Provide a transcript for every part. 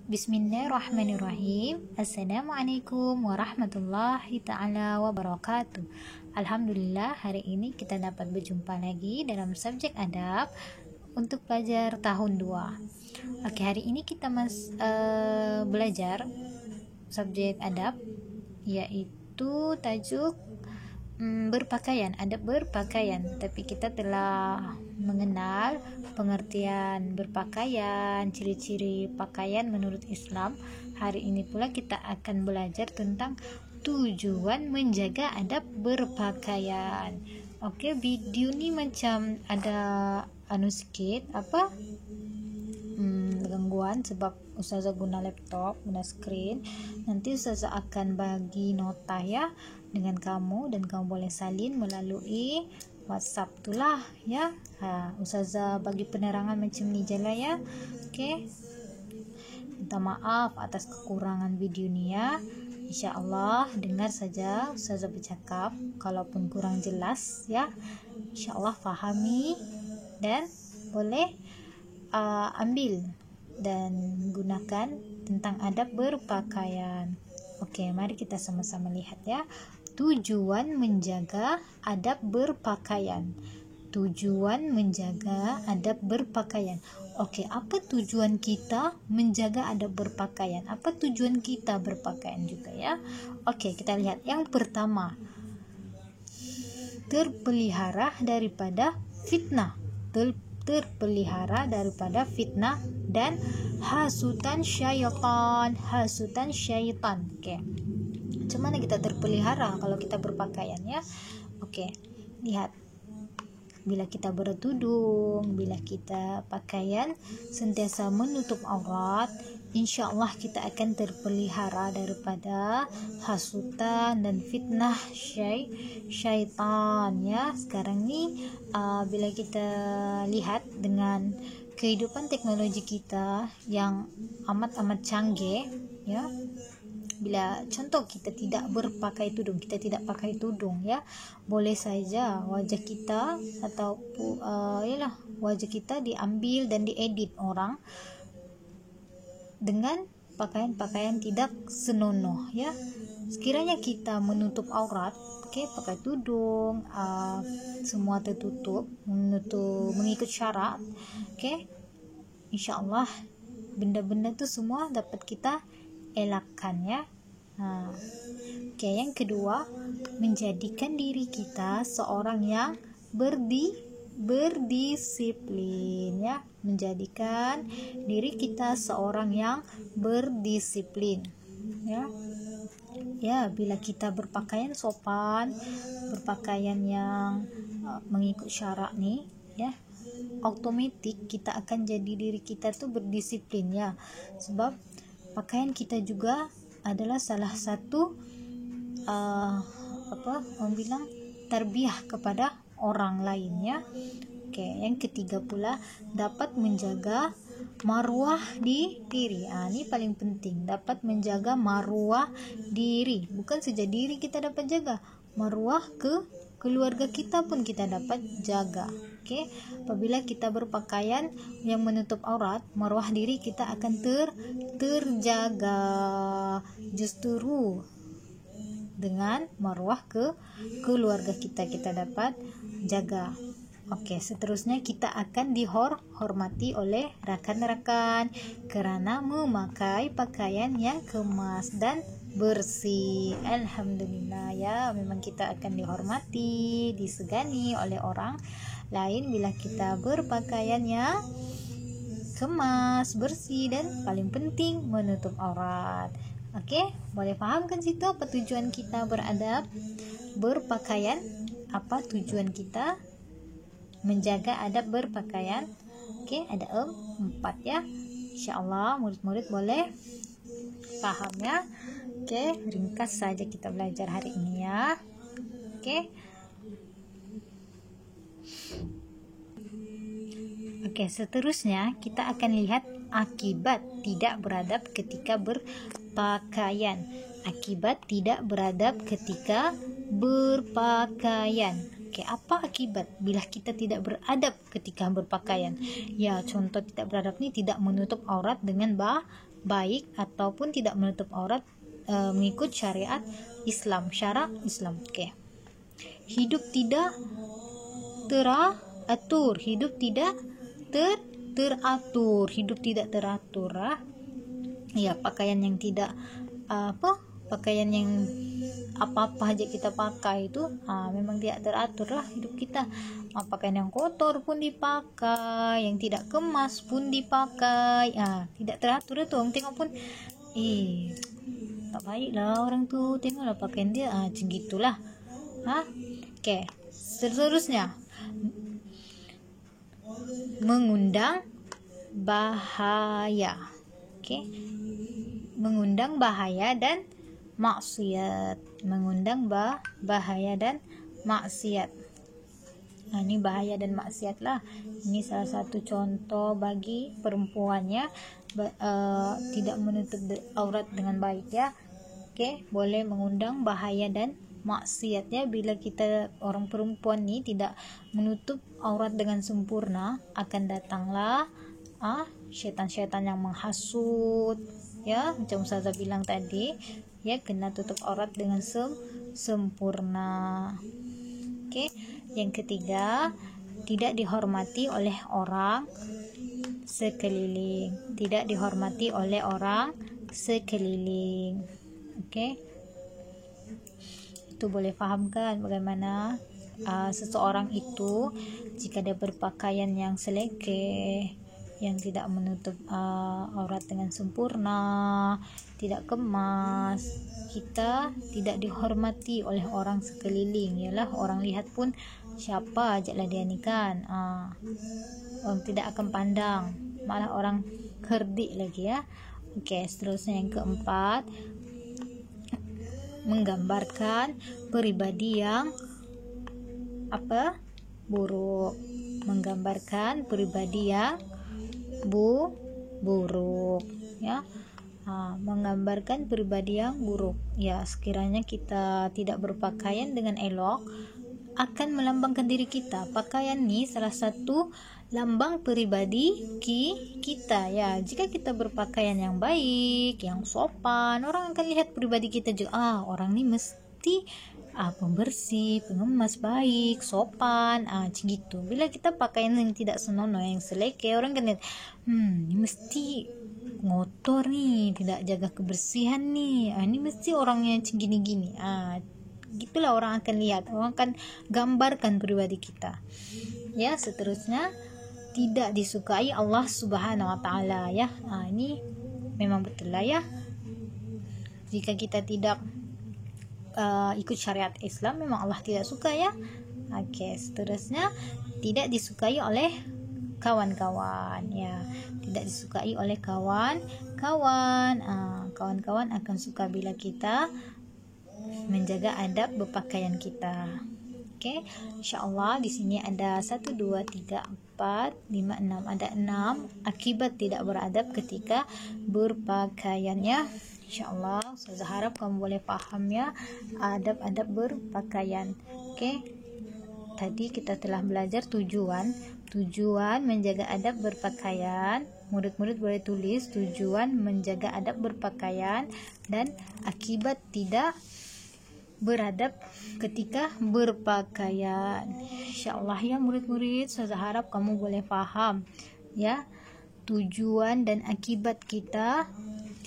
Bismillahirrahmanirrahim. Assalamualaikum warahmatullahi ta'ala wabarakatuh. Alhamdulillah, hari ini kita dapat berjumpa lagi dalam subjek adab untuk pelajar tahun 2. Oke, hari ini kita belajar subjek adab, yaitu tajuk berpakaian, adab berpakaian. Tapi kita telah mengenal pengertian berpakaian, ciri-ciri pakaian menurut Islam. Hari ini pula kita akan belajar tentang tujuan menjaga adab berpakaian. Oke, video ni macam ada sedikit gangguan sebab Ustazah guna laptop, guna screen. Nanti Ustazah akan bagi nota ya dengan kamu, dan kamu boleh salin melalui WhatsApp itulah ya. Ustazah bagi penerangan macam ni je lah ya. Okey, minta maaf atas kekurangan video ni ya. InsyaAllah dengar saja Ustazah bercakap, kalaupun kurang jelas ya, InsyaAllah fahami dan boleh ambil dan gunakan tentang adab berpakaian. Oke, mari kita sama-sama lihat ya. Tujuan menjaga adab berpakaian. Tujuan menjaga adab berpakaian. Oke, apa tujuan kita menjaga adab berpakaian? Apa tujuan kita berpakaian juga ya? Oke, kita lihat. Yang pertama, terpelihara daripada fitnah. Terpelihara daripada fitnah dan hasutan syaitan. Oke, macam mana kita terpelihara kalau kita berpakaian ya? Oke, lihat, bila kita bertudung, bila kita pakaian sentiasa menutup aurat, InsyaAllah kita akan terpelihara daripada hasutan dan fitnah syaitan ya. Sekarang ni bila kita lihat dengan kehidupan teknologi kita yang amat canggih ya, bila contoh kita tidak berpakai tudung, kita tidak pakai tudung ya, boleh saja wajah kita atau wajah kita diambil dan diedit orang dengan pakaian-pakaian tidak senonoh ya. Sekiranya kita menutup aurat, pakai tudung, semua tertutup, mengikut syarat, InsyaAllah benda-benda itu semua dapat kita elakkan ya. Yang kedua, menjadikan diri kita seorang yang berdisiplin ya. Menjadikan diri kita seorang yang berdisiplin ya. Bila kita berpakaian sopan, berpakaian yang mengikut syarat nih ya, otomatis kita akan jadi diri kita tuh berdisiplin ya. Sebab pakaian kita juga adalah salah satu orang bilang tarbiyah kepada orang lain ya. Yang ketiga pula, dapat menjaga marwah di diri. Ini paling penting, dapat menjaga marwah diri. Bukan saja diri kita dapat jaga, marwah ke keluarga kita pun kita dapat jaga. Apabila kita berpakaian yang menutup aurat, marwah diri kita akan terjaga justru dengan marwah ke keluarga kita dapat jaga. Seterusnya kita akan dihormati oleh rakan-rakan kerana memakai pakaian yang kemas dan bersih. Alhamdulillah ya, memang kita akan dihormati, disegani oleh orang lain bila kita berpakaian yang kemas, bersih, dan paling penting menutup aurat. Boleh faham kan situ apa tujuan kita beradab berpakaian? Apa tujuan kita menjaga adab berpakaian? Ada 4 ya. InsyaAllah murid-murid boleh paham ya. Ringkas saja kita belajar hari ini ya. Seterusnya kita akan lihat akibat tidak beradab ketika berpakaian. Akibat tidak beradab ketika berpakaian. Apa akibat bila kita tidak beradab ketika berpakaian? Ya, contoh tidak beradab ni tidak menutup aurat dengan baik ataupun tidak menutup aurat mengikut syariat Islam, syarak Islam. Oke. Hidup tidak teratur, hidup tidak teratur, hidup tidak teratur. Ya, pakaian yang tidak pakaian yang apa-apa aja kita pakai itu memang tidak teratur lah hidup kita. Pakaian yang kotor pun dipakai, yang tidak kemas pun dipakai, tidak teratur itu. Orang tengok pun tak baik lah orang tuh, tengoklah pakaian dia, macam gitulah. Oke, seterusnya mengundang bahaya. Oke, mengundang bahaya dan maksiat, mengundang bahaya dan maksiat. Ini bahaya dan maksiat lah. Ini salah satu contoh bagi perempuannya tidak menutup aurat dengan baik ya. Oke, boleh mengundang bahaya dan maksiat ya. Bila kita orang perempuan ni tidak menutup aurat dengan sempurna, akan datanglah syaitan-syaitan yang menghasut ya, macam Ustazah bilang tadi ya, kena tutup aurat dengan sempurna. Oke, yang ketiga, tidak dihormati oleh orang sekeliling, tidak dihormati oleh orang sekeliling. Oke, itu boleh fahamkan bagaimana seseorang itu jika dia berpakaian yang selekeh, yang tidak menutup aurat dengan sempurna, tidak kemas, kita tidak dihormati oleh orang sekeliling. Yalah, orang lihat pun siapa ajalah dia ni kan, orang tidak akan pandang, malah orang kerdik lagi ya. Oke, seterusnya yang keempat, menggambarkan pribadi yang buruk, menggambarkan pribadi yang buruk ya, menggambarkan pribadi yang buruk ya. Sekiranya kita tidak berpakaian dengan elok, akan melambangkan diri kita. Pakaian ni salah satu lambang pribadi kita ya. Jika kita berpakaian yang baik, yang sopan, orang akan lihat pribadi kita juga, orang ni mesti pembersih, pengemas, baik, sopan, macam gitu. Bila kita pakaian yang tidak senonoh, yang selekeh, orang kan lihat, ini mesti ngotor nih, tidak jaga kebersihan nih, ini mesti orangnya macam gini-gini. Gitulah orang akan lihat, orang akan gambarkan pribadi kita. Ya, seterusnya tidak disukai Allah Subhanahu wa taala ya. Ini memang betul lah ya. Jika kita tidak ikut syariat Islam, memang Allah tidak suka ya. Oke, seterusnya tidak disukai oleh kawan-kawan ya. Tidak disukai oleh kawan-kawan. Kawan-kawan akan suka bila kita menjaga adab berpakaian kita. Oke, insyaallah di sini ada 1 2 3 4 5 6, ada 6 akibat tidak beradab ketika berpakaiannya. InsyaAllah saya harap kamu boleh paham ya adab-adab berpakaian. Oke, tadi kita telah belajar tujuan menjaga adab berpakaian. Murid-murid boleh tulis tujuan menjaga adab berpakaian dan akibat tidak beradab ketika berpakaian. InsyaAllah ya murid-murid, saya harap kamu boleh paham ya tujuan dan akibat kita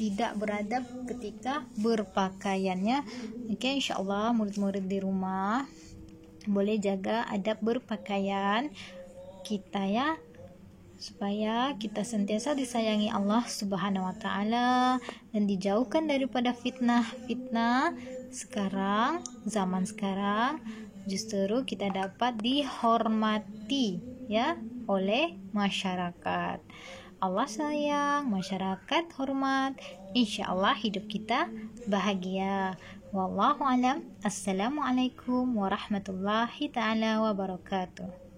tidak beradab ketika berpakaiannya. Oke, insyaallah murid-murid di rumah boleh jaga adab berpakaian kita ya, supaya kita sentiasa disayangi Allah Subhanahu wa taala dan dijauhkan daripada fitnah sekarang, zaman sekarang. Justru kita dapat dihormati ya oleh masyarakat. Allah sayang, masyarakat hormat, insyaallah hidup kita bahagia. Wallahu alam. Assalamualaikum warahmatullahi taala wabarakatuh.